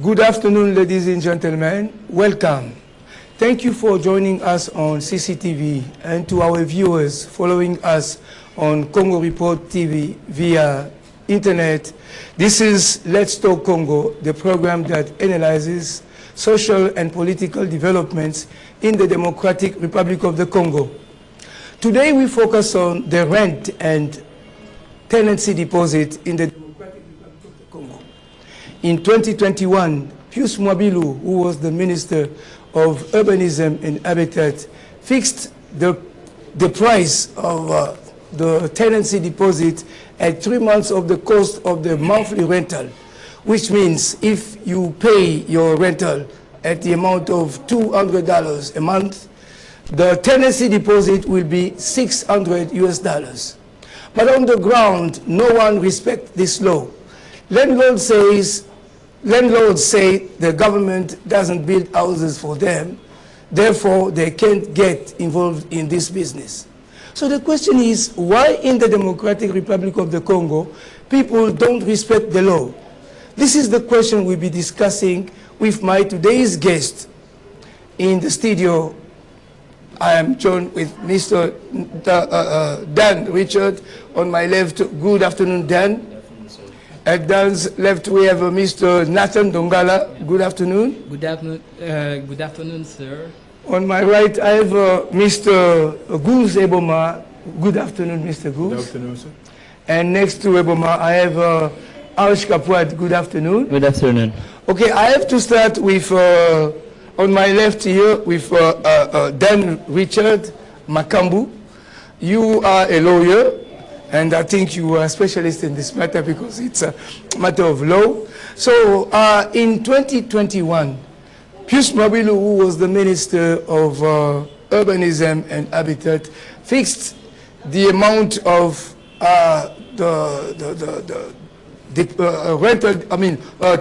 Good afternoon, ladies and gentlemen. Welcome. Thank you for joining us on CCTV and to our viewers following us on Congo Report TV via internet. This is Let's Talk Congo, the program that analyzes social and political developments in the Democratic Republic of the Congo. Today we focus on the rent and tenancy deposit in the Democratic Republic of the Congo. In 2021, Pius Mwabilu, who was the Minister of Urbanism and Habitat, fixed the price of the tenancy deposit at 3 months of the cost of the monthly rental, which means if you pay your rental at the amount of $200 a month, the tenancy deposit will be $600 US. But on the ground, no one respects this law. Landlords say the government doesn't build houses for them, therefore they can't get involved in this business. So the question is, why in the Democratic Republic of the Congo, people don't respect the law? This is the question we'll be discussing with my today's guest. In the studio, I am joined with Mr. Dan Richard. On my left, good afternoon, Dan. At Dan's left, we have Mr. Nathan Dongala. Good afternoon. Good afternoon, sir. On my right, I have Mr. Goose Eboma. Good afternoon, Mr. Goose. Good afternoon, sir. And next to Eboma, I have Arsh Kapwad. Good afternoon. Good afternoon. Okay, I have to start with, on my left here, with Dan Richard Makambu. You are a lawyer. And I think you are a specialist in this matter because it's a matter of law. So in 2021, Pius Mwabilu, who was the Minister of Urbanism and Habitat, fixed the amount of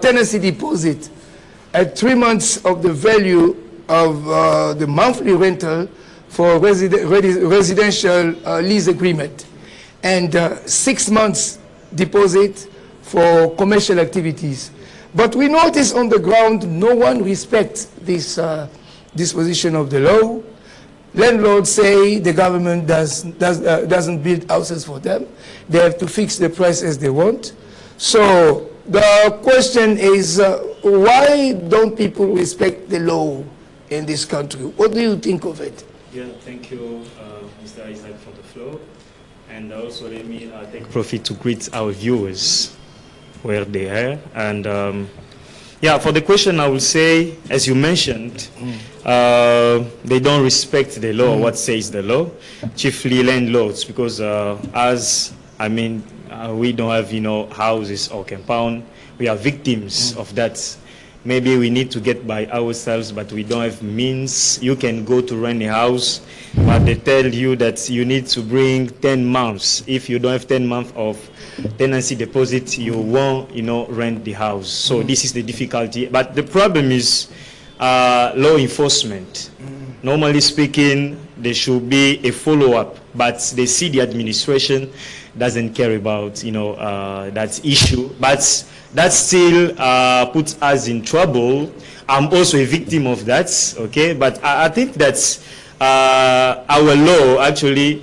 tenancy deposit at 3 months of the value of the monthly rental for residential lease agreement, and 6 months deposit for commercial activities. But we notice on the ground no one respects this disposition of the law. Landlords say the government doesn't build houses for them. They have to fix the price as they want. So the question is, why don't people respect the law in this country? What do you think of it? Yeah, thank you, Mr. Isaac, for the floor. And also let me take profit to greet our viewers where they are. And yeah, for the question, I will say, as you mentioned, they don't respect the law, what says the law, chiefly landlords, because we don't have, houses or compound. We are victims of that. Maybe we need to get by ourselves, but we don't have means. You can go to rent a house, but they tell you that you need to bring 10 months. If you don't have 10 months of tenancy deposit, you won't, rent the house. So this is the difficulty. But the problem is law enforcement. Normally speaking, there should be a follow-up, but they see the administration doesn't care about, that issue. But that still puts us in trouble. I'm also a victim of that, okay? But I think that our law actually,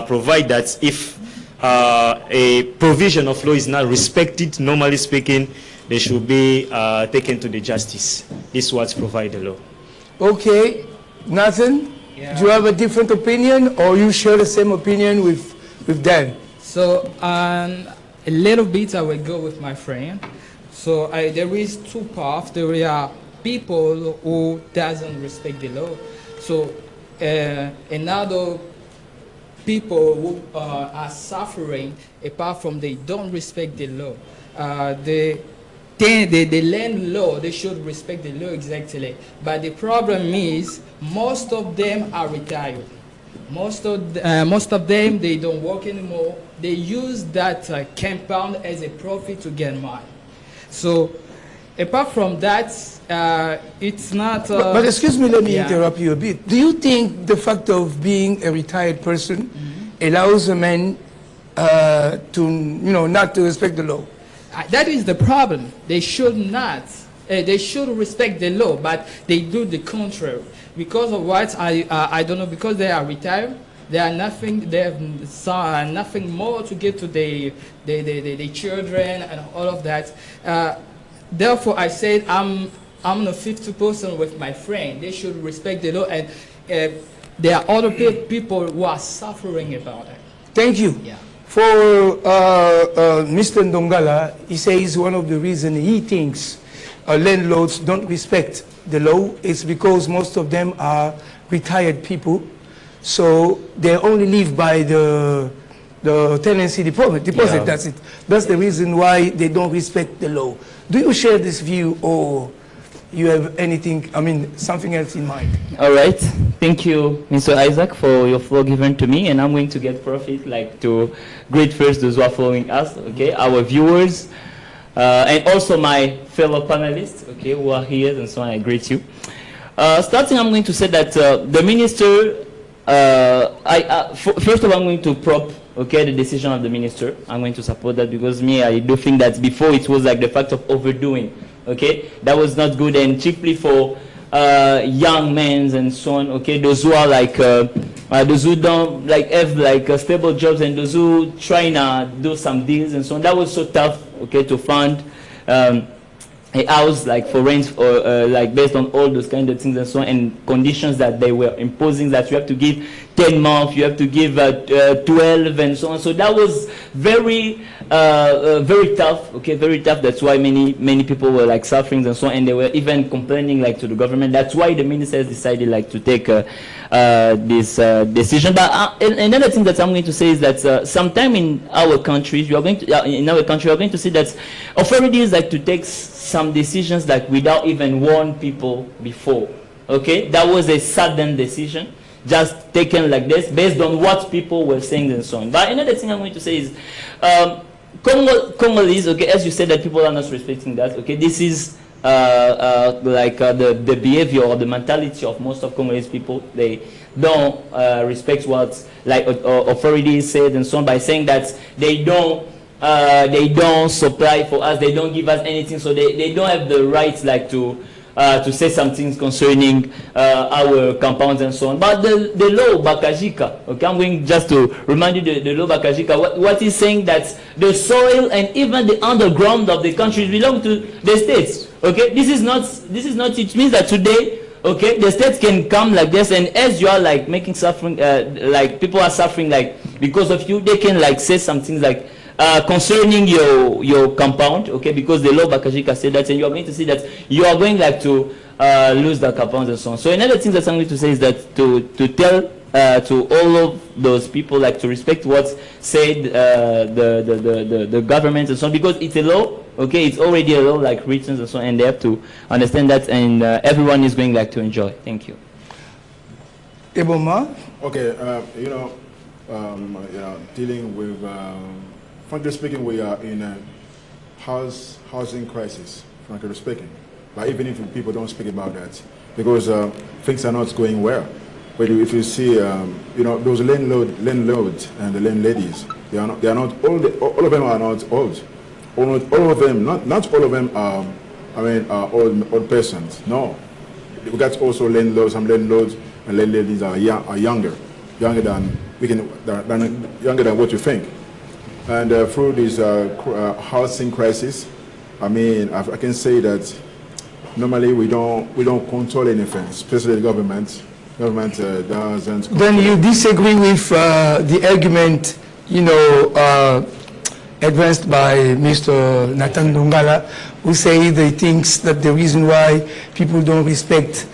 provide that if a provision of law is not respected, normally speaking, they should be taken to the justice. This is what's provided the law. Okay, Nathan, do you have a different opinion, or you share the same opinion with Dan? So a little bit I will go with my friend. So there is two paths. There are people who doesn't respect the law. So another people who are suffering apart from they don't respect the law. The landlord, they should respect the law exactly. But the problem is most of them are retired. Most of them, they don't work anymore. They use that compound as a profit to get money. So apart from that, it's not... but excuse me, let me interrupt you a bit. Do you think the fact of being a retired person allows a man to, not to respect the law? that is the problem. They should not. They should respect the law, but they do the contrary. Because of what I don't know. Because they are retired, they are nothing. They have nothing more to give to the children and all of that. Therefore, I said I'm on a 50% with my friend. They should respect the law, and there are other people who are suffering about it. Thank you. Yeah. For Mr. Ndongala, he says one of the reasons he thinks landlords don't respect the law is because most of them are retired people, so they only live by the tenancy deposit. Yeah. That's it. That's the reason why they don't respect the law. Do you share this view, or you have anything, something else in mind? All right. Thank you, Mr. Isaac, for your floor given to me, and I'm going to get profit, to greet first those who are following us, okay, our viewers, and also my fellow panelists, okay, who are here, and so on. I greet you. Starting, I'm going to say that the minister, first of all, I'm going to prop, okay, the decision of the minister. I'm going to support that because I do think that before it was like the fact of overdoing. Okay, that was not good, and chiefly for young men and so on. Okay, those who are those who don't have stable jobs, and those who try to do some deals and so on. That was so tough. Okay, to find a house for rent or based on all those kind of things and so on, and conditions that they were imposing, that you have to give 10 months, you have to give 12 and so on. So that was very very tough. Okay, very tough. That's why many people were suffering and so on, and they were even complaining to the government. That's why the minister has decided to take this decision. But another thing that I'm going to say is that sometime in our countries, we are going to see that authorities to take some decisions without even warn people before. Okay, that was a sudden decision, just taken like this based on what people were saying and so on. But another thing I'm going to say is Congolese, okay, as you said that people are not respecting that, okay, this is the behavior or the mentality of most of Congolese people. They don't respect what authorities said and so on, by saying that they don't supply for us, they don't give us anything, so they don't have the right to say some things concerning our compounds and so on. But the law Bakajika, okay, I'm going just to remind you the law Bakajika, what is saying that the soil and even the underground of the country belong to the states. Okay, this is not it means that today, okay, the states can come like this, and as you are making suffering, people are suffering because of you, they can say some things concerning your compound, okay, because the law Bakajika said that, and you are going to see that you are going to lose the compounds and so on. So another thing that I'm going to say is that to tell to all of those people to respect what's said the government and so on, because it's a law, okay, it's already a law written and so on, and they have to understand that, and everyone is going to enjoy. Thank you. Eboma? Okay, dealing with frankly speaking, we are in a housing crisis, frankly speaking. But even if people don't speak about that, because things are not going well. But if you see, those landlords and the landladies, they are not old. All of them are not old. All of them, not all of them are, old persons. No, we got also landlords. Some landlords and landladies are younger than what you think. And through this housing crisis, I can say that normally we don't control anything, especially the government. Government doesn't. Then you disagree with the argument, advanced by Mr. Nathan Ndongala, who say they thinks that the reason why people don't respect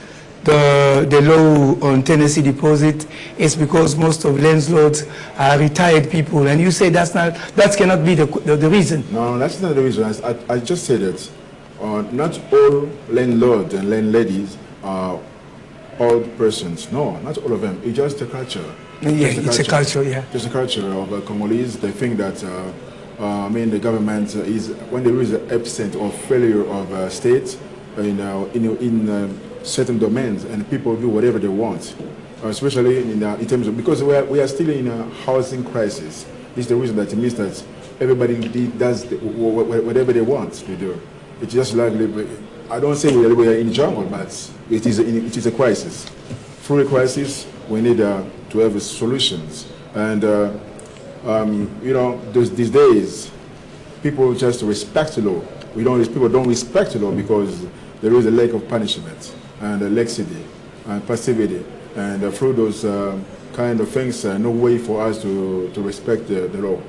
the law on tenancy deposit is because most of landlords are retired people, and you say that cannot be the reason. No, that's not the reason. I just said that not all landlords and landladies are old persons. No, not all of them. It's just a culture. Yeah, it's a culture. Yeah, just a culture of Congolese. They think that the government is, when there is an absence or failure of state in certain domains, and people do whatever they want, especially in terms of, because we are still in a housing crisis. This is the reason that it means that everybody does whatever they want to do. It's just like, I don't say we are in jungle, but it is a crisis. Through a crisis, we need to have solutions. And you know, these days, people just respect the law. People don't respect the law because there is a lack of punishment and laxity and passivity. And through those kind of things, no way for us to respect the law.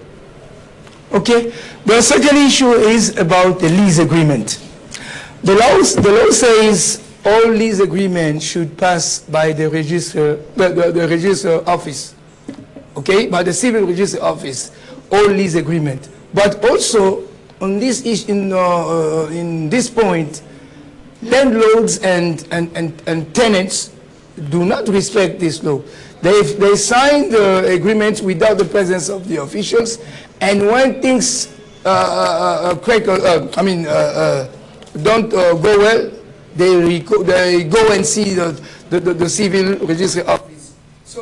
Okay. The second issue is about the lease agreement. The law says all lease agreements should pass by the register, the register office. Okay, by the civil register office, all lease agreement. But also on this issue, in this point, landlords and tenants do not respect this law. They sign the agreements without the presence of the officials, and when things don't go well, they go and see the civil register office. So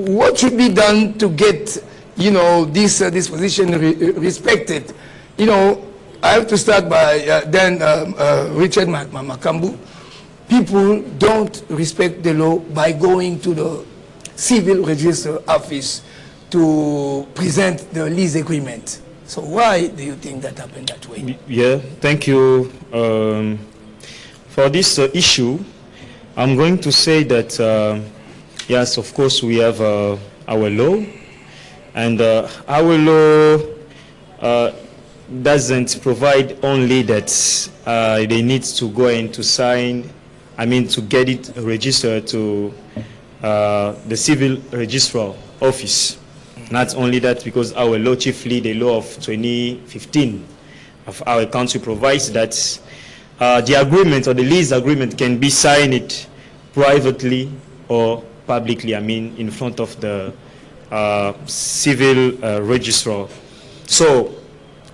what should be done to get, you know, this position respected? You know, I have to start by Richard Makambu. People don't respect the law by going to the civil register office to present the lease agreement. So why do you think that happened that way? Yeah, thank you. For this issue, I'm going to say that, yes, of course, we have our law, and our law doesn't provide only that they need to go and to sign, to get it registered to the civil registrar office. Not only that, because our law, chiefly the law of 2015 of our country, provides that the agreement or the lease agreement can be signed privately or publicly, in front of the civil registrar. So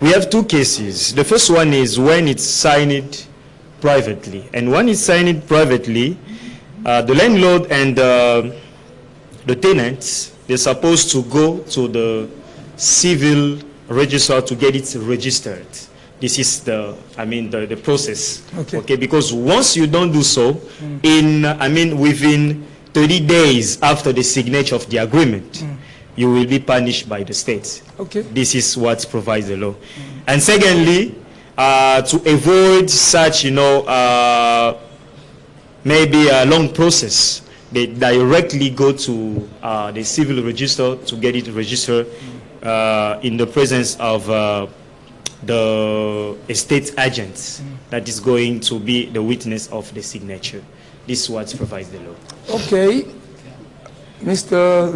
we have two cases. The first one is when it's signed privately. And when it's signed privately, the landlord and the tenants, they're supposed to go to the civil registrar to get it registered. This is the process. Okay, because once you don't do so, within 30 days after the signature of the agreement, you will be punished by the state. Okay. This is what provides the law. And secondly, to avoid such, maybe a long process, they directly go to the civil register to get it registered in the presence of the estate agent that is going to be the witness of the signature. This is what provides the law. Okay. Mr.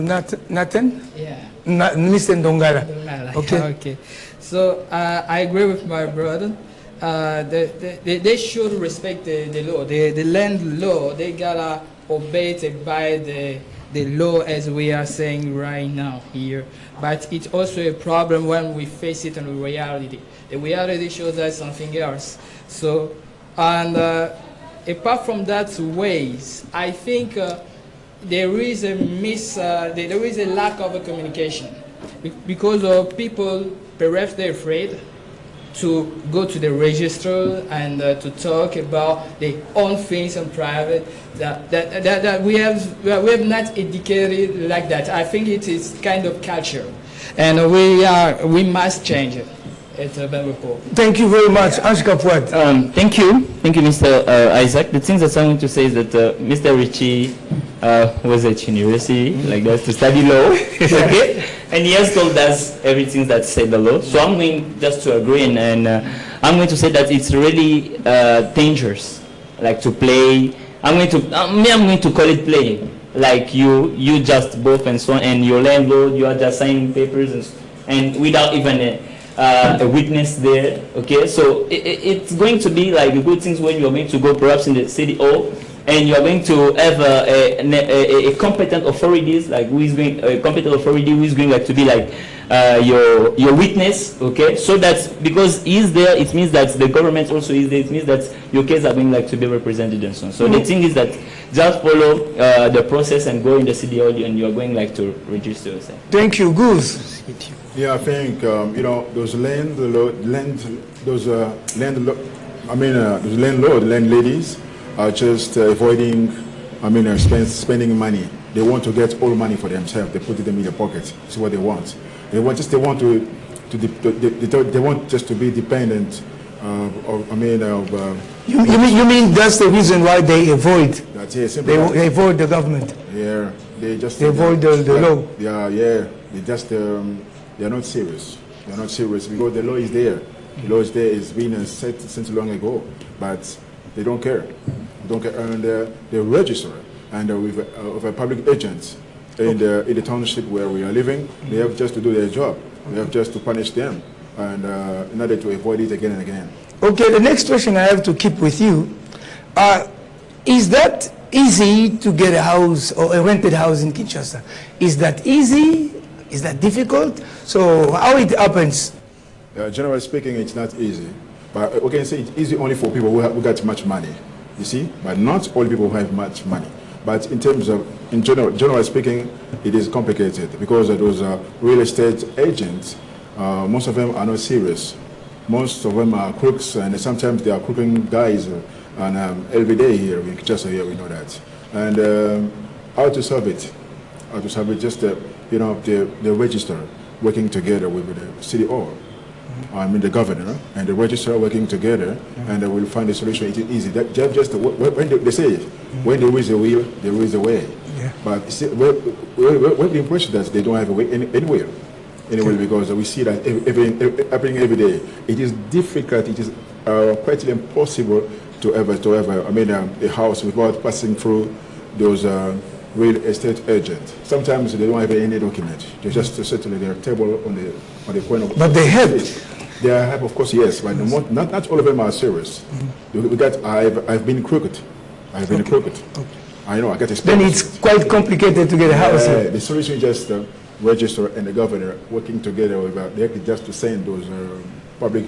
Nathan? Yeah. Mr. Ndongala. Okay. Okay. So I agree with my brother. They should respect the law. The land law, they gotta obey it by the law, as we are saying right now here. But it's also a problem when we face it in reality. The reality shows us something else. So, and apart from that ways, I think there is a lack of communication because of people, perhaps they're afraid to go to the register and to talk about their own things in private. That we have not educated like that. I think it is kind of culture, and we must change it. It's a bad report. Thank you very much, Ashka Puat. Thank you, Mr. Isaac. The things that I want to say is that Mr. Richie was at university, like that, to study law, okay? And he has told us everything that said the law. So I'm going just to agree, and I'm going to say that it's really dangerous, like to play. I'm going to call it playing. Like you just both and so on, and your landlord, you are just signing papers and without even a witness there, okay? So it's going to be like good things when you're going to go perhaps in the city hall, and you're going to have a competent authorities, like a competent authority who is going like to be like your witness, okay? So that because he's there, it means that the government also is there. It means that your case are going like to be represented and so on. So the thing is that just follow the process and go in the city hall, and you're going like to register yourself. Thank you, Goose. Yeah, I think those those landladies are just avoiding, spending money. They want to get all money for themselves. They put it in their pocket. It's what they want. They want just to be dependent. You mean that's the reason why they avoid? That's it. They avoid the government. Yeah, they avoid the law. Yeah. They are not serious. They are not serious because the law is there. The law is there. It's been set since long ago, but they don't care. They don't care, and they register and with a public agent in the township where we are living. They have just to do their job. They have just to punish them, and in order to avoid it again and again. Okay, the next question I have to keep with you. Is that easy to get a house or a rented house in Kinshasa? Is that easy? Is that difficult? So how it happens? Generally speaking, it's not easy. But we can say it's easy only for people who got much money, you see? But not all people who have much money. But in terms of, generally speaking, it is complicated because those real estate agents, most of them are not serious. Most of them are crooks, and sometimes they are crooking guys every day here. We know that. And how to solve it? How to solve it? Just the register working together with the city hall. The governor and the registrar working together, and they will find a solution. It is easy. When they say it, when there is a will, there is a way. Yeah. But we have the impression that they don't have a way anywhere. Because we see that happening every day. It is difficult. It is quite impossible to ever a house without passing through those real estate agents. Sometimes they don't have any document. They just settle their table on the point of. But they have. They have, of course, yes, but not all of them are serious. I've been crooked. I've been crooked. Okay. I know. I get Then it's quite complicated to get a house here. The solution is just register and the governor working together with they have just to send those public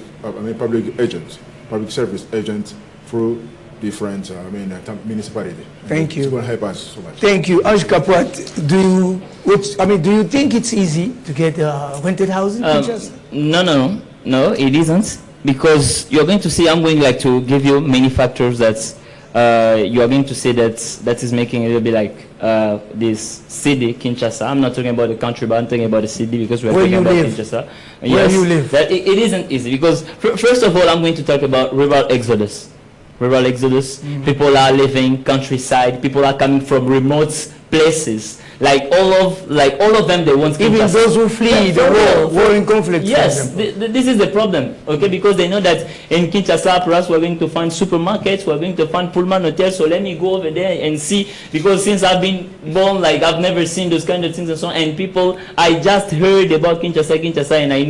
agents, public service agents through different municipalities. Thank you. It's going to help us so much. Thank you, Ange Kapwat. Do you think it's easy to get a rented house in Kinshasa? No, it isn't, because you're going to see. I'm going to give you many factors that you are going to say that is making a little bit like this city, Kinshasa. I'm not talking about the country, but I'm talking about the city because we're talking about Kinshasa. Where you live? That it isn't easy because first of all, I'm going to talk about rural exodus. Rural exodus. People are living countryside. People are coming from remote places. Like all of them, they want even Kinshasa. those who flee the war in conflict. Yes, this is the problem. Okay, because they know that in Kinshasa, perhaps we're going to find supermarkets, we're going to find Pullman hotels. So let me go over there and see. Because since I've been born, I've never seen those kind of things and so on. And people, I just heard about Kinshasa, and I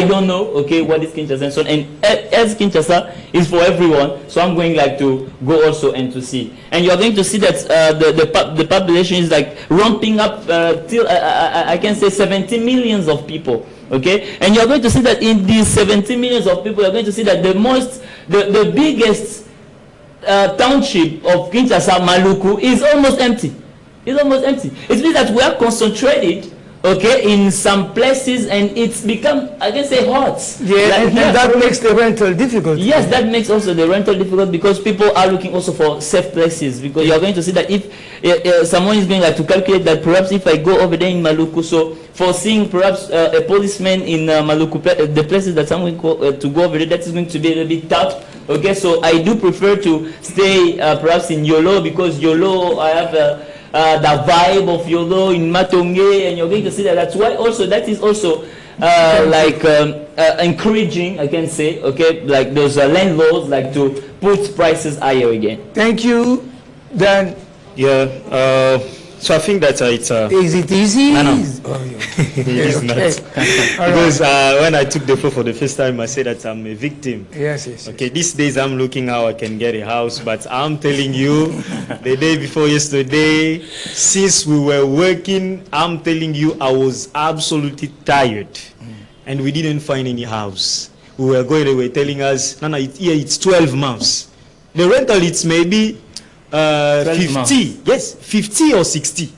don't know. Okay, what is Kinshasa and so on. And as Kinshasa is for everyone, so I'm going to go also and to see. And you're going to see that the population is ramping up till I can say 70 millions of people. Okay, and you're going to see that in these 70 millions of people, you're going to see that the biggest township of Kinshasa, Maluku, is almost empty. It's almost empty. It means that we are concentrated, okay, in some places, and it's become, I can say, hot. Yeah, and that makes the rental difficult. Yes, that makes also the rental difficult because people are looking also for safe places. Because you are going to see that if someone is going to calculate that perhaps if I go over there in Maluku, so for seeing perhaps a policeman in Maluku, the places that I'm going to go over there, that is going to be a little bit tough. Okay, so I do prefer to stay perhaps in Yolo, because Yolo, I have the vibe of Yolo in Matonge, and you're going to see that that's why also that is also encouraging, I can say, okay, those landlords to put prices higher again. Thank you. Dan. Yeah. So I think that it's is it easy? I know. Oh, yeah. It is not. Because when I took the floor for the first time, I said that I'm a victim. Yes. Okay, these days I'm looking how I can get a house, but I'm telling you, the day before yesterday, since we were working, I'm telling you, I was absolutely tired, and we didn't find any house. We were going, they were telling us, no, it's 12 months. The rental, it's maybe 50, yes, 50 or 60.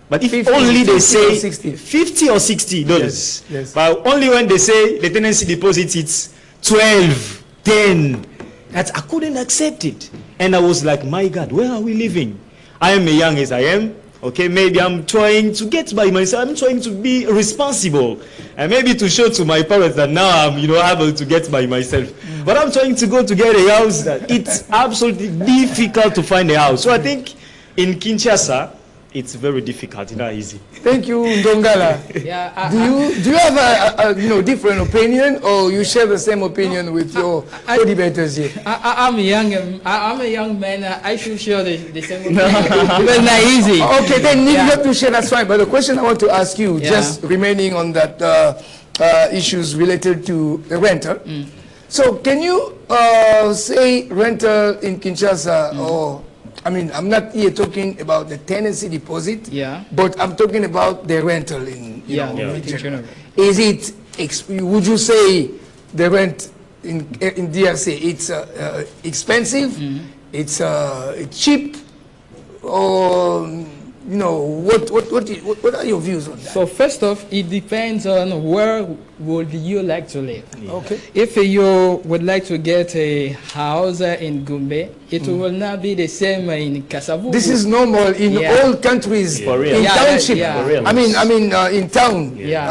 But if 50, only they 50 or say 60. $50 or $60, Yes, yes. but only when they say the tenancy deposit it's 12, 10, that I couldn't accept it. And I was like, my God, where are we living? I am as young as I am. Okay, maybe I'm trying to get by myself. I'm trying to be responsible, and maybe to show to my parents that now I'm, able to get by myself. But I'm trying to go to get a house. That it's absolutely difficult to find a house. So I think in Kinshasa, it's very difficult. It's not easy. Thank you, Ndongala. Yeah, Do you have a different opinion, or you share the same opinion with your co-debaters here? I'm a young man. I should share the same opinion. It's not easy. Okay, then you have to share, that's fine. But the question I want to ask you, just remaining on that issues related to the rental. So can you say rental in Kinshasa, or, I mean, I'm not here talking about the tenancy deposit, but I'm talking about the rental in, in general. Is it, would you say the rent in DRC, it's expensive, it's cheap, or, what are your views on that? So first off, it depends on where would you like to live. Okay. If you would like to get a house in Gombe, it will not be the same in Kasavubu. This is normal in all countries. For real. In township. For real. I mean, in town. Yeah.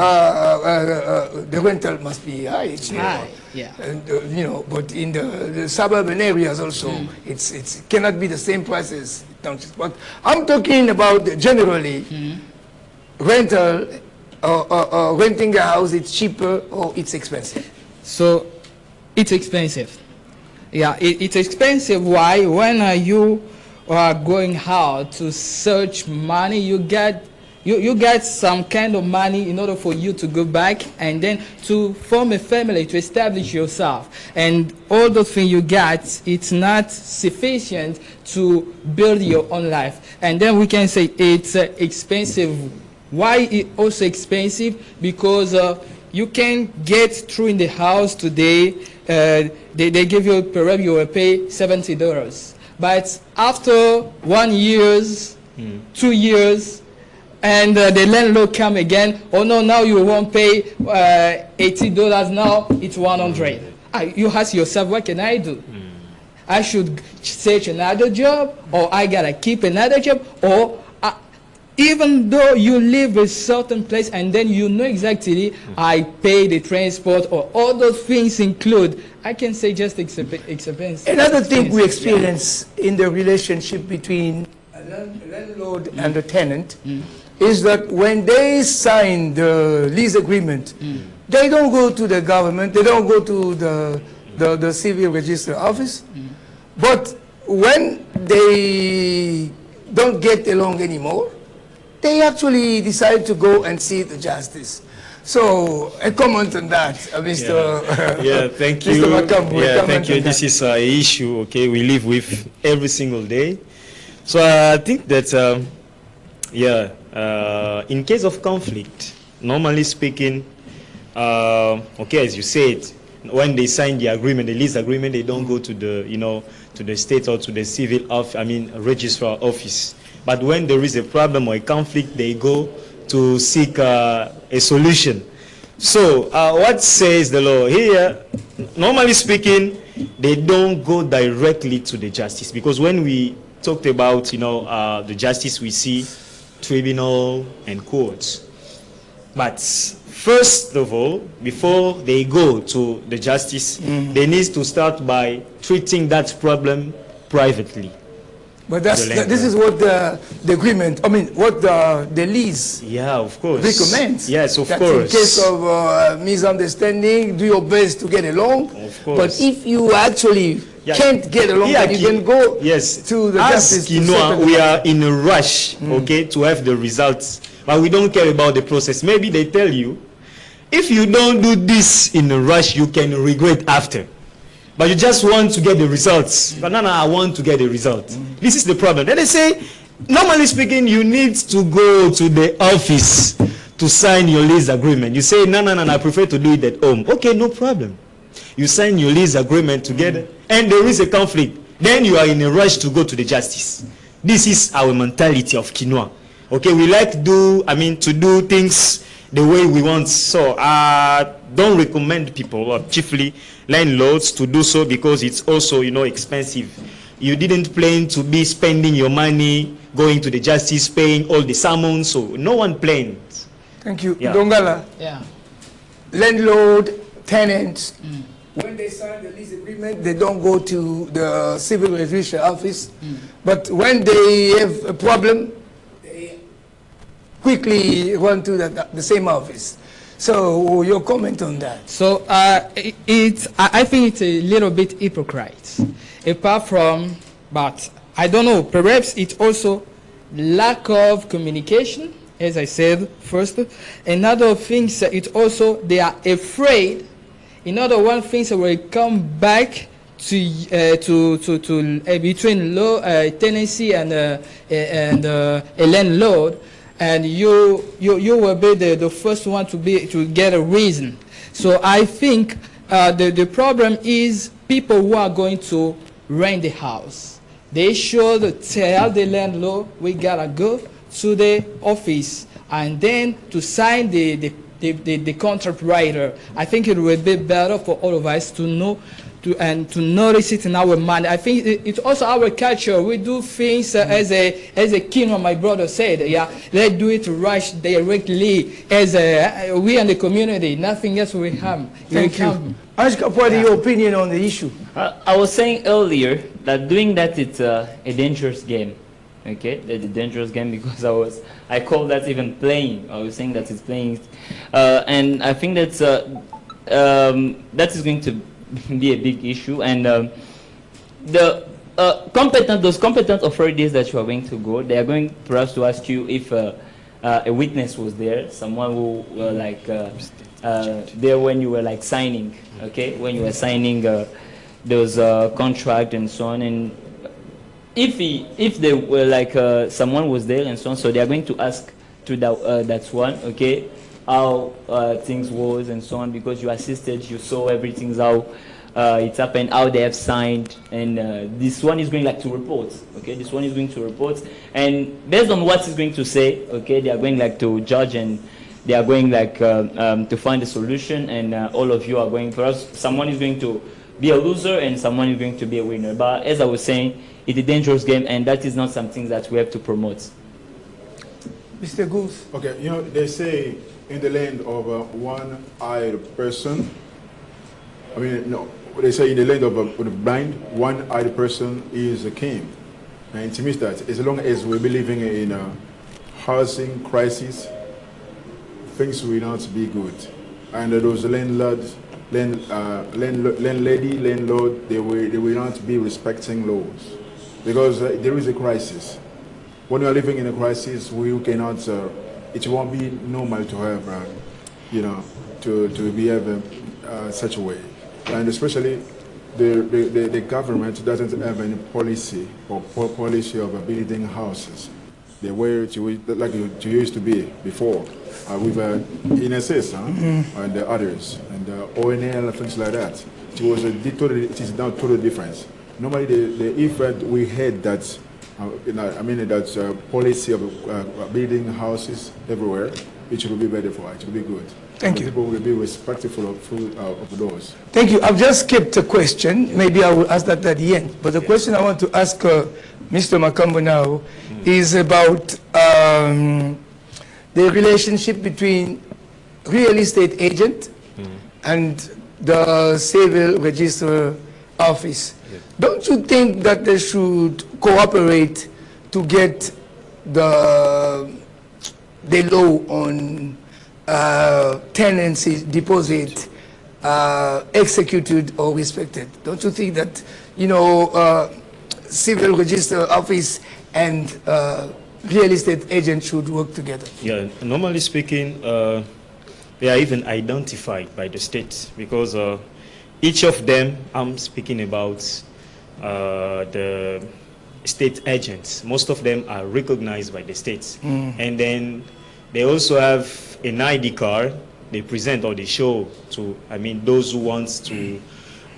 The rental must be high. It's High. Yeah. And, but in the suburban areas also, it cannot be the same prices. But I'm talking about generally rental, renting a house, it's cheaper or it's expensive. So it's expensive. Yeah, it's expensive. Why? When you are going out to search money, you get some kind of money in order for you to go back and then to form a family, to establish yourself. And all those things you get, it's not sufficient to build your own life. And then we can say it's expensive. Why it's also expensive? Because you can get through in the house today, they give you, perhaps you will pay $70. But after 1 year, 2 years, and the landlord come again, oh no, now you won't pay $80, now it's 100. You ask yourself, what can I do? I should search another job, or I gotta keep another job, or even though you live a certain place and then you know exactly I pay the transport or all those things include, I can say just expense. Another thing we experience in the relationship between a landlord and a tenant is that when they sign the lease agreement, they don't go to the government, they don't go to the civil register office, but when they don't get along anymore, they actually decide to go and see the justice. So a comment on that, Mr. Thank you. Mr. Makambu, thank you. This is an issue, okay, we live with every single day. So I think that, in case of conflict, normally speaking, okay, as you said, when they sign the agreement, the lease agreement, they don't go to the, to the state or to the civil registrar office. But when there is a problem or a conflict, they go to seek a solution. So what says the law here? Normally speaking, they don't go directly to the justice, because when we talked about the justice, we see tribunal and courts. But first of all, before they go to the justice, they need to start by treating that problem privately. But this is what the agreement, what the lease of course recommends. Yes, of that course. In case of misunderstanding, do your best to get along. Of course. But if you actually can't get along, then you can go to the justice. We are in a rush, okay, to have the results, but we don't care about the process. Maybe they tell you, if you don't do this in a rush, you can regret after. But you just want to get the results. But no, I want to get the result. This is the problem. Then they say, normally speaking, you need to go to the office to sign your lease agreement. You say, no, I prefer to do it at home. Okay, no problem. You sign your lease agreement together, and there is a conflict. Then you are in a rush to go to the justice. This is our mentality of Quinoa. Okay, we like to do things the way we want. So don't recommend people, or chiefly landlords, to do so, because it's also, expensive. You didn't plan to be spending your money going to the justice, paying all the summons, so no one planned. Thank you. Yeah. Dongala, Yeah. landlord, tenants, when they sign the lease agreement, they don't go to the civil registration office. But when they have a problem, they quickly run to the same office. So your comment on that? So I think it's a little bit hypocrite. Apart from, but I don't know, perhaps it's also lack of communication, as I said first. Another thing, it's also they are afraid. Another one thing will come back to between tenancy and a landlord, and you will be the first one to get a reason. So I think the problem is people who are going to rent the house. They should tell the landlord, we gotta go to the office and then to sign the contract writer. I think it would be better for all of us to know to notice it in our mind. I think it's also our culture. We do things as a king, my brother said. Yeah, let's do it right directly as we in the community. Nothing else will harm. Thank you. Ashka, what is your opinion on the issue? I was saying earlier that doing that, it's a dangerous game. Okay, that's a dangerous game, because I call that even playing. I was saying that it's playing, and I think that's that is going to be a big issue. And those competent authorities that you are going to go, they are going perhaps to ask you if a witness was there, someone who there when you were like signing, okay, when you were signing those contract and so on. And if they were like someone was there and so on, so they are going to ask to that one, okay, how things was and so on, because you assisted, you saw everything's how it's happened, how they have signed, and this one is going like to report, okay, this one is going to report, and based on what he's going to say, okay, they are going like to judge, and they are going like to find a solution, and all of you are going, perhaps someone is going to be a loser and someone is going to be a winner. But as I was saying, it's a dangerous game, and that is not something that we have to promote. Mr. Goose. Okay, they say in the land of a one-eyed person, I mean, no, they say in the land of a blind, one-eyed person is a king. And to me, that as long as we be living in a housing crisis, things will not be good. And those landlords, landlady, landlord, they will not be respecting laws, because there is a crisis. When you are living in a crisis, we cannot. It won't be normal to have, to behave such a way, and especially the government doesn't have any policy or policy of building houses the way it used to be before, with INSS and the others, and ONL and things like that. It is now totally different. Normally, if we had that, that's policy of building houses everywhere, it should be better for us. It should be good. Thank you. People will be respectful of those. Thank you. I've just skipped a question. Maybe I will ask that at the end. But the question I want to ask Mr. Makambo now is about the relationship between real estate agent and the civil register office. Yeah. Don't you think that they should cooperate to get the law on tenancy deposit executed or respected? Don't you think that, civil register office and real estate agent should work together? Yeah, normally speaking, they are even identified by the state, because each of them, I'm speaking about the state agents, most of them are recognized by the states. And then they also have an ID card they present or they show to, those who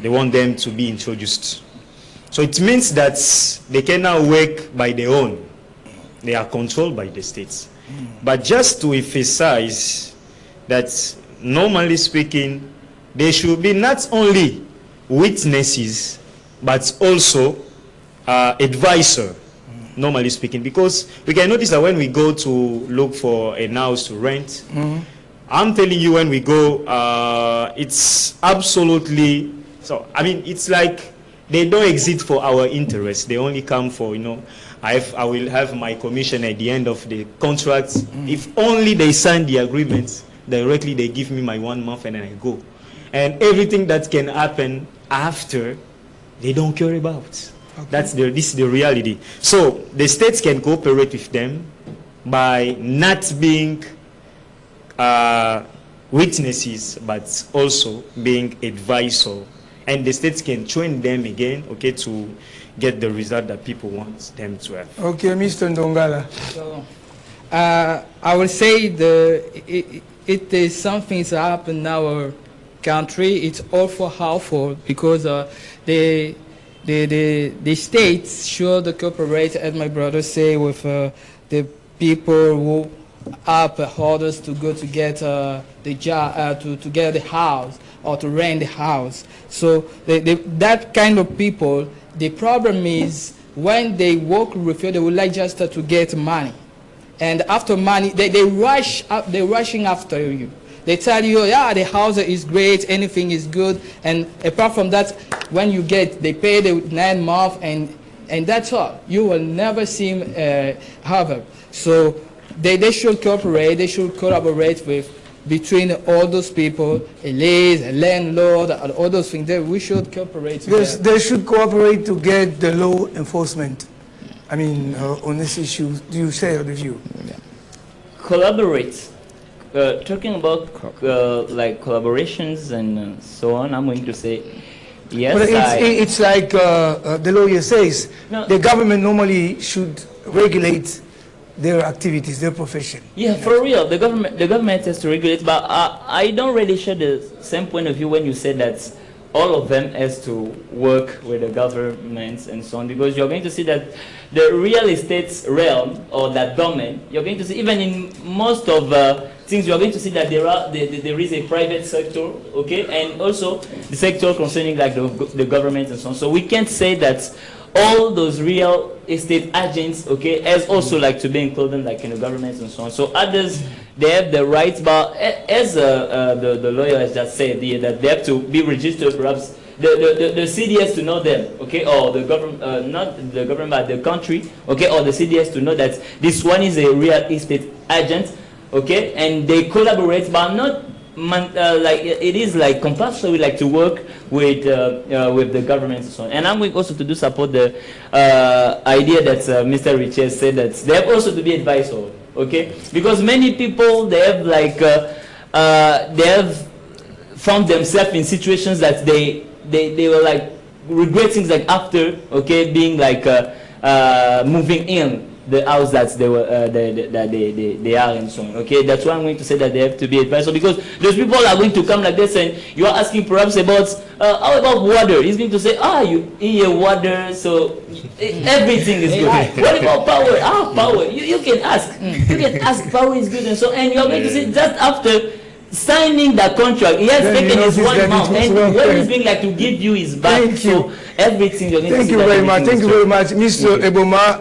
they want them to be introduced. So it means that they can now work by their own. they are controlled by the states. But just to emphasize that, normally speaking, there should be not only witnesses, but also advisor, normally speaking, because we can notice that when we go to look for a house to rent, I'm telling you, when we go, it's absolutely, so, I mean, it's like they don't exist for our interest. They only come for, you know, I will have my commission at the end of the contract. If only they sign the agreement, directly they give me my 1 month and then I go. And everything that can happen after, they don't care about. Okay. This is the reality. So the states can cooperate with them by not being witnesses, but also being advisor. And the states can train them again, okay, to get the result that people want them to have. Okay, Mr. Ndongala. So, I would say it is something that happened in our country. It's all for harmful because the states should cooperate, as my brother say, with the people who have orders to go to get the job, to get the house or to rent the house. So that kind of people, the problem is when they work with you, they would like just to get money. And after money, they rush up, they're rushing after you. They tell you, yeah, the house is great, anything is good. And apart from that, when you get, they pay the 9 months and that's all. You will never see have. So they should cooperate, they should collaborate between all those people, a lease, a landlord, and all those things. We should cooperate together. Yes, they should cooperate to get the law enforcement. I mean, on this issue, do you share the view? Yeah. Collaborate. Talking about like collaborations and so on, I'm going to say yes. But it's like the lawyer says, no, the government normally should regulate their activities, their profession. Yeah, for real, the government has to regulate, but I don't really share the same point of view when you said that all of them has to work with the governments and so on, because you're going to see that the real estate realm or that domain, you're going to see even in most of things, you're going to see that there is a private sector, okay, and also the sector concerning like the government and so on. So we can't say that all those real estate agents, okay, as also like to be included like in the government and so on. So others, they have the rights, but as the lawyer has just said, that they have to be registered, perhaps the city has to know them, okay, or the government, not the government, but the country, okay, or the city has to know that this one is a real estate agent, okay, and they collaborate, but not like it is like compulsory, like to work with the government and so on. And I'm going also to support the idea that Mr. Richard said, that they have also to be advisors, okay, because many people, they have like they have found themselves in situations that they were like regretting, like after, okay, being like moving in the house that they were they are and so on. Okay, that's why I'm going to say that they have to be advised. So because those people are going to come like this, and you are asking perhaps about how about water? He's going to say, you in your water, so everything is good. What about power? Power. You can ask. You can ask. Power is good and so. And you are going to say just after signing the contract, he has taken his 1 month, and what he's going like to give you is back. Thank you. So everything you're going Thank to you very much. Thank you very much, Mr. Okay. Eboma.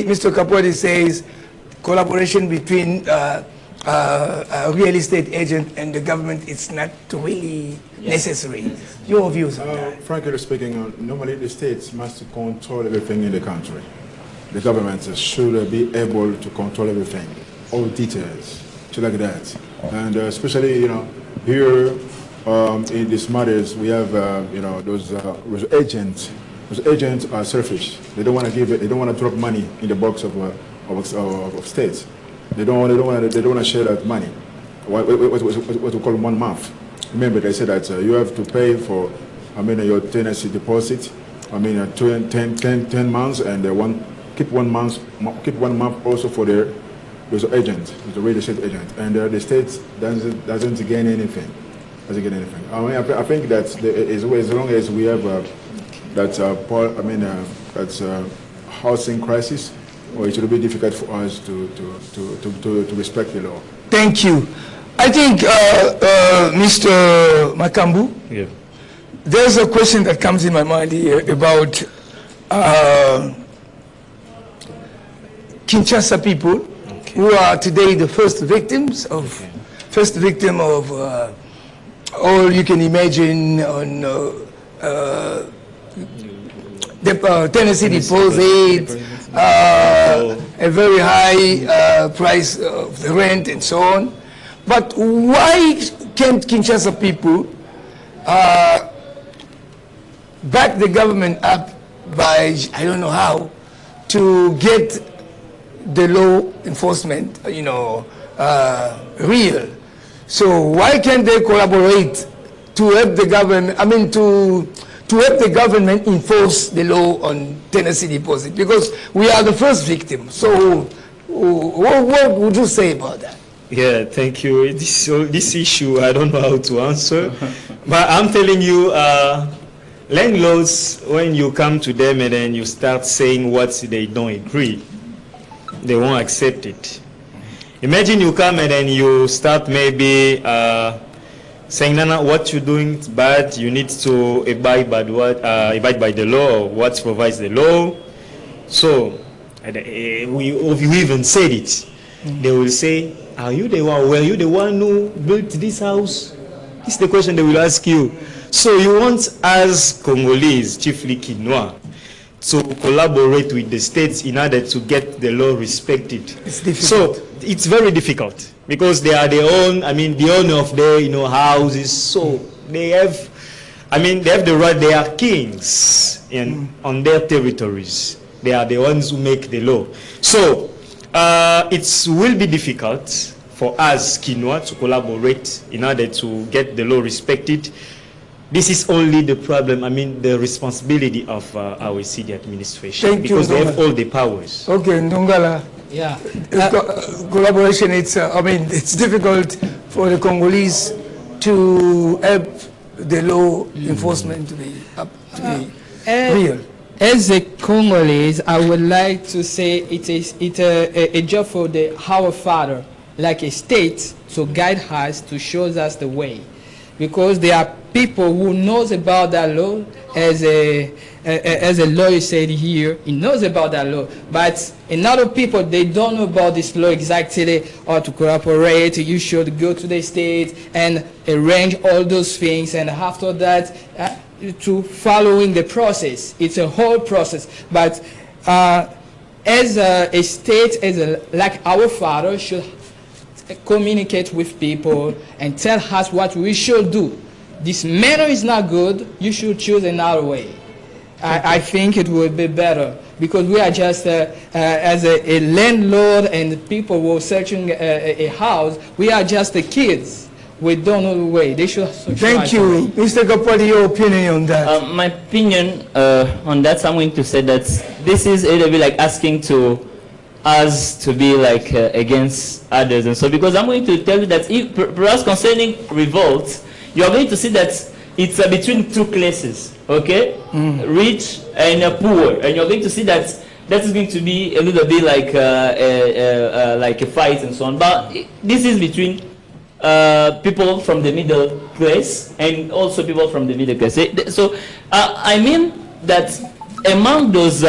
Mr. Kapwadi says collaboration between a real estate agent and the government is not really necessary. Your views on that? Frankly speaking, normally the states must control everything in the country. The government should be able to control everything, all details, so like that. And especially, here in these matters, we have, those agents. Those agents are selfish. They don't want to give it. They don't want to drop money in the box of states. They don't want to share that money. What we call 1 month. Remember, they said that you have to pay for, your tenancy deposit. 10 months, and keep 1 month also for those agents, the real estate agent, and the state doesn't gain anything. I think that as long as we have that housing crisis, or it will be difficult for us to respect the law? Thank you. I think, Mr. Makambu, Yeah. there's a question that comes in my mind here about Kinshasa people who are today the first victim of all you can imagine on the tenancy deposit, a very high price of the rent and so on. But why can't Kinshasa people back the government up by, I don't know how, to get the law enforcement, real? So why can't they collaborate to help the government, to help the government enforce the law on tenancy deposit? Because we are the first victim. So what would you say about that? Yeah, thank you. This issue, I don't know how to answer. But I'm telling you, landlords, when you come to them and then you start saying what they don't agree, they won't accept it. Imagine you come and then you start maybe saying, Nana, what you're doing is bad. You need to abide by the law, what provides the law. So we even said it. They will say, are you the one? Were you the one who built this house? This is the question they will ask you. So you want us Congolese, chiefly Kinois, to collaborate with the states in order to get the law respected. It's difficult. So it's very difficult because they are the owner of their houses. So they have, they have the right. They are kings on their territories. They are the ones who make the law. So it will be difficult for us Kinois to collaborate in order to get the law respected. This is only the problem, the responsibility of our city administration. Because they have all the powers. Okay, Ndongala. Yeah. Collaboration, it's difficult for the Congolese to help the law enforcement to be real. As a Congolese, I would like to say it's a job for our father, like a state, to guide us, to show us the way. Because there are people who knows about that law, as a lawyer said here, he knows about that law. But another people, they don't know about this law exactly, or to cooperate. You should go to the state and arrange all those things, and after that, to following the process. It's a whole process. But as a state, like our father, should communicate with people and tell us what we should do. This manner is not good. You should choose another way. I think it would be better because we are just as a landlord and people who are searching a house. We are just the kids. We don't know the way. They should. Thank you, Mr. Kapadi. Your opinion on that? My opinion on that, I'm going to say that this is a little bit like asking us to be like against others, and so because I'm going to tell you that if perhaps concerning revolt, you are going to see that it's between two classes, okay, rich and poor, and you're going to see that is going to be a little bit like a fight and so on. But this is between people from the middle class and also people from the middle class. So I mean that among those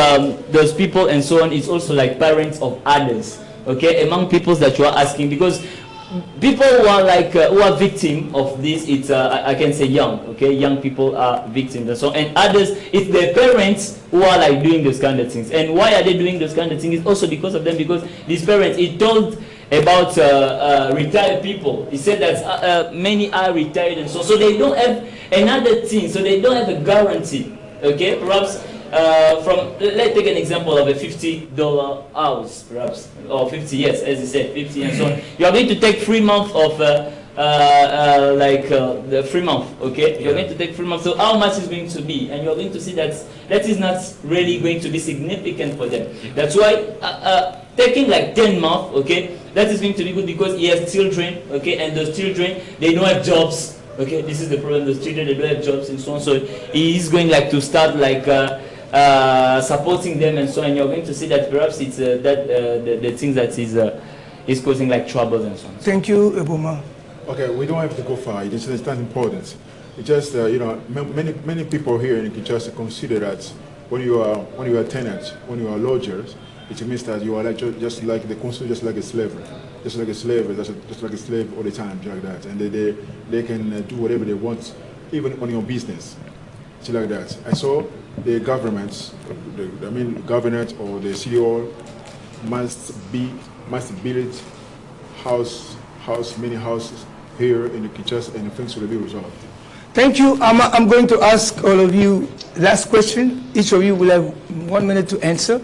people and so on is also like parents of others, okay, among people that you are asking, because people who are like who are victim of this, it's I can say young, okay, young people are victims and so on, and others it's their parents who are like doing those kind of things. And why are they doing those kind of things? It's also because of them, because these parents, it told about retired people. He said that many are retired and so they don't have another thing, so they don't have a guarantee, okay, perhaps. Let's take an example of a $50 house, perhaps, or 50 years, as he said, 50 and so on. You are going to take 3 months of the 3 months, okay? You're going to take 3 months. So how much is going to be? And you're going to see that that is not really going to be significant for them. That's why taking like 10 months, okay, that is going to be good because he has children, okay, and those children, they don't have jobs. Okay, this is the problem. Those children, they don't have jobs and so on. So he is going like to start like supporting them and so on, you're going to see that perhaps it's the things that is causing like troubles and so on. Thank you, Eboma. Okay, we don't have to go far. It's not important. It's just you know, many people here in Kinshasa consider that when you are tenants, when you are lodgers, it means that you are like just like the consumer, just like a slave, just like a slave all the time, like that, and they can do whatever they want, even on your business, it's like that. And so the governments, government or the CEO must build many houses here in the Kinshasa, and things will be resolved. Thank you. I'm going to ask all of you last question. Each of you will have 1 minute to answer.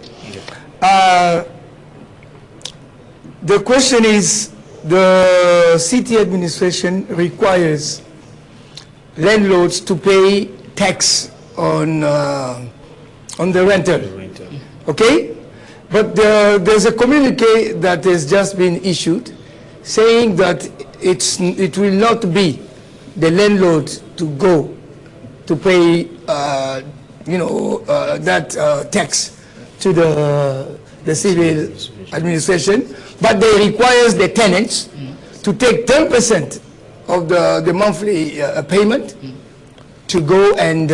The question is, the city administration requires landlords to pay tax on the rental. Okay? But there's a communique that has just been issued saying that it will not be the landlord to go to pay that tax to the civil administration, but they requires the tenants to take 10% of the monthly payment to go and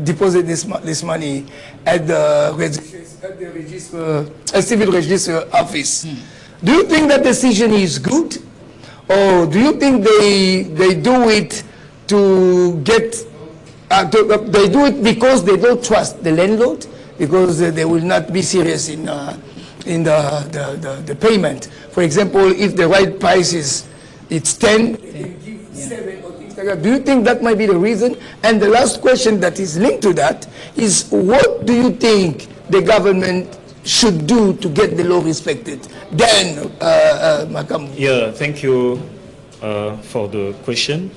deposit this money at the civil register office. Do you think that decision is good, or do you think they do it to get? They do it because they don't trust the landlord, because they will not be serious in the payment. For example, if the right price is 10, they can give 7 or things like that. Do you think that might be the reason? And the last question that is linked to that is, what do you think the government should do to get the law respected? Then, Makamu. Yeah, thank you for the question.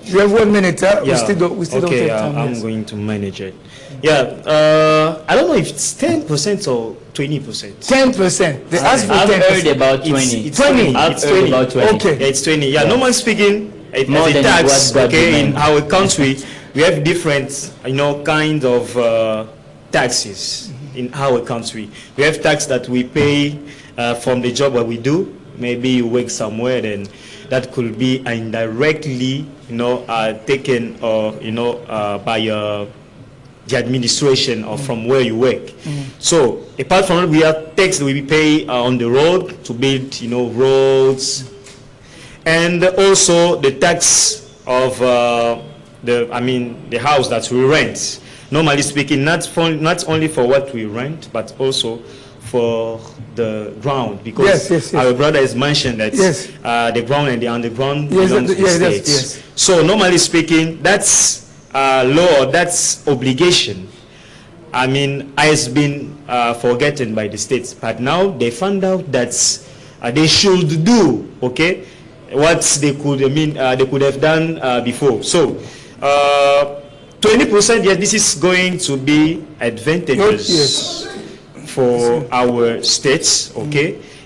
You have 1 minute, huh? Yeah. We still don't have time. I'm going to manage it. Yeah, I don't know if it's 10% or 20%. 10%. They asked for 10%. I've heard about 20. It's 20. I've heard about 20. Okay. Yeah, it's 20. Yeah, normally speaking, as More a than tax, what okay, in government. our country, we have different, kind of taxes in our country. We have tax that we pay from the job that we do. Maybe you work somewhere, then that could be indirectly, taken or by the administration or from where you work. So apart from that, we have tax that we pay on the road to build, roads, and also the tax of the house that we rent. Normally speaking, not only for what we rent, but also for the ground, because yes. our brother has mentioned that the ground and the underground belongs to the states. Yes. So normally speaking, that's law, that's obligation. Has been forgotten by the states, but now they found out that they should do what they could have done before. So 20%, yes, this is going to be advantageous for our states,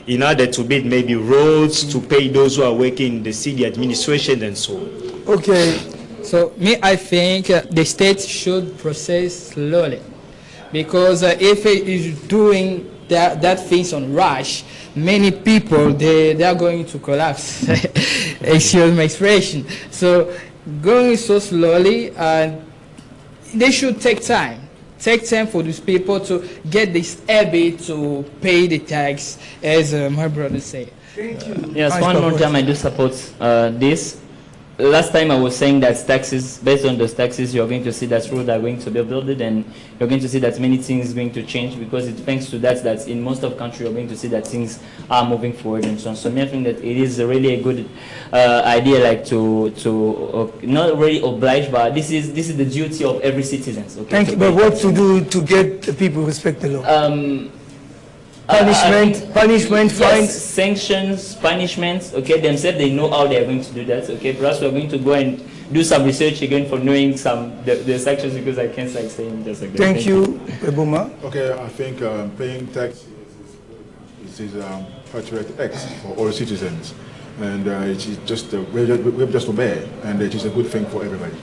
in order to build maybe roads, to pay those who are working in the city administration and so on. Okay. So I think the state should process slowly, because if it is doing that things on rush, many people they are going to collapse. Excuse my expression. So going so slowly, they should take time. Take time for these people to get this habit to pay the tax, as my brother said. Thank you. Yes, one more time I do support this. Last time I was saying that taxes, based on those taxes, you're going to see that roads are going to be built, and you're going to see that many things are going to change, because it's thanks to that in most of the country you're going to see that things are moving forward and so on. So I think that it is really a good idea, like to not really oblige, but this is the duty of every citizen. Okay, Thank you. But what to do to get the people respect the law? Punishment, fines. Yes, sanctions, punishments. Okay, themselves they know how they are going to do that. Okay, perhaps we're going to go and do some research again for knowing the sanctions, because I can't say just like that. Thank you, Eboma. Okay, I think paying tax is patriotic act for all citizens, and it is just we just obey, and it is a good thing for everybody.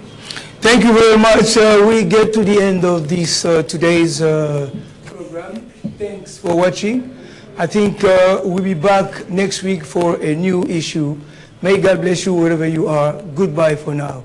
Thank you very much. We get to the end of this today's program. Thanks for watching. I think we'll be back next week for a new issue. May God bless you wherever you are. Goodbye for now.